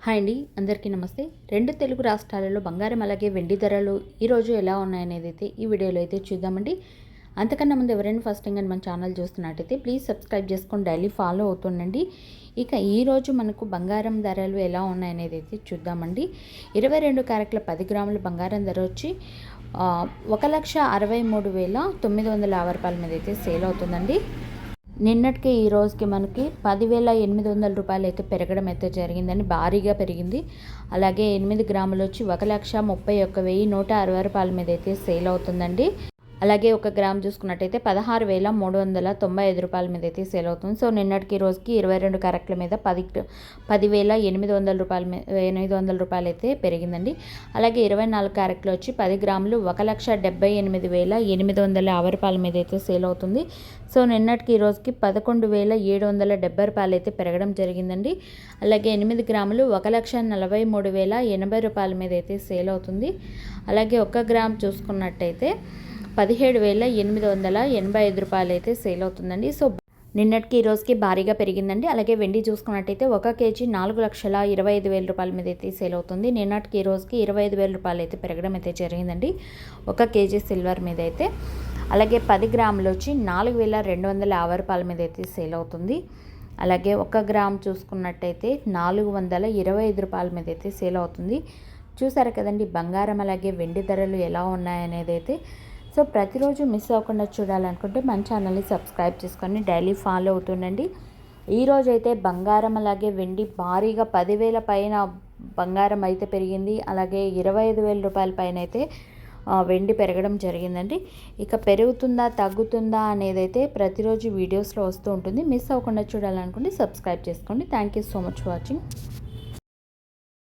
Hi అండి, అందరికీ నమస్తే. రెండు తెలుగు రాష్ట్రాలలో బంగారం అలాగే వెండి ధరలు ఈరోజు ఎలా ఉన్నాయనేది అయితే ఈ వీడియోలో అయితే చూద్దామండి. అంతకన్నా ముందు ఎవరైనా ఫస్ట్ టైం కానీ మన ఛానల్ చూస్తున్నట్టయితే ప్లీజ్ సబ్స్క్రైబ్ చేసుకొని డైలీ ఫాలో అవుతుండండి. ఇక ఈరోజు మనకు బంగారం ధరలు ఎలా ఉన్నాయనేది అయితే చూద్దామండి. 22 క్యారెట్ల 10 గ్రాముల బంగారం ధర వచ్చి 1,63,950 రూపాయల మీద అయితే సేల్ అవుతుందండి. నిన్నటికి ఈ రోజుకి మనకి 10,800 రూపాయలు అయితే పెరగడం అయితే జరిగిందని, భారీగా పెరిగింది. అలాగే 8 గ్రాములు వచ్చి 1,31,160 రూపాయల మీద అయితే సేల్ అవుతుందండి. అలాగే 1 గ్రామ్ చూసుకున్నట్టయితే 16,395 రూపాయల మీద అయితే సేల్ అవుతుంది. సో నిన్నటికి రోజుకి 22 క్యారెట్ల మీద 10,800 రూపాయలు అయితే పెరిగిందండి. అలాగే 24 క్యారెట్లు వచ్చి 10 గ్రాములు 1,78,850 రూపాయల మీద అయితే సేల్ అవుతుంది. సో నిన్నటికి ఈ రోజుకి 11,770 రూపాయలు అయితే పెరగడం జరిగిందండి. అలాగే 8 గ్రాములు 1,43,080 రూపాయల మీద అయితే సేల్ అవుతుంది. అలాగే 1 గ్రామ్ చూసుకున్నట్టయితే 17,885 రూపాయలు అయితే సేల్ అవుతుందండి. సో నిన్నటికి ఈ రోజుకి భారీగా పెరిగిందండి. అలాగే వెండి చూసుకున్నట్టయితే 1 కేజీ 4,25,000 రూపాయల మీద అయితే సేల్ అవుతుంది. నిన్నటికి ఈ రోజుకి 25,000 రూపాయలు అయితే పెరగడం అయితే జరిగిందండి 1 కేజీ సిల్వర్ మీద అయితే. అలాగే 10 గ్రాములు వచ్చి 4,250 రూపాయల మీద అయితే సేల్ అవుతుంది. అలాగే 1 గ్రామ్ చూసుకున్నట్టయితే 425 రూపాయల మీద అయితే సేల్ అవుతుంది. చూసారు కదండి బంగారం అలాగే వెండి ధరలు ఎలా ఉన్నాయనేది అయితే. సో ప్రతిరోజు మిస్ అవ్వకుండా చూడాలనుకుంటే మన ఛానల్ని సబ్స్క్రైబ్ చేసుకొని డైలీ ఫాలో అవుతుండండి. ఈరోజు అయితే బంగారం అలాగే వెండి భారీగా 10,000 పైన బంగారం అయితే పెరిగింది. అలాగే 25,000 రూపాయల పైన అయితే వెండి పెరగడం జరిగిందండి. ఇక పెరుగుతుందా తగ్గుతుందా అనేది అయితే ప్రతిరోజు వీడియోస్లో వస్తూ ఉంటుంది. మిస్ అవ్వకుండా చూడాలనుకుంటే సబ్స్క్రైబ్ చేసుకోండి. Thank you so much for watching.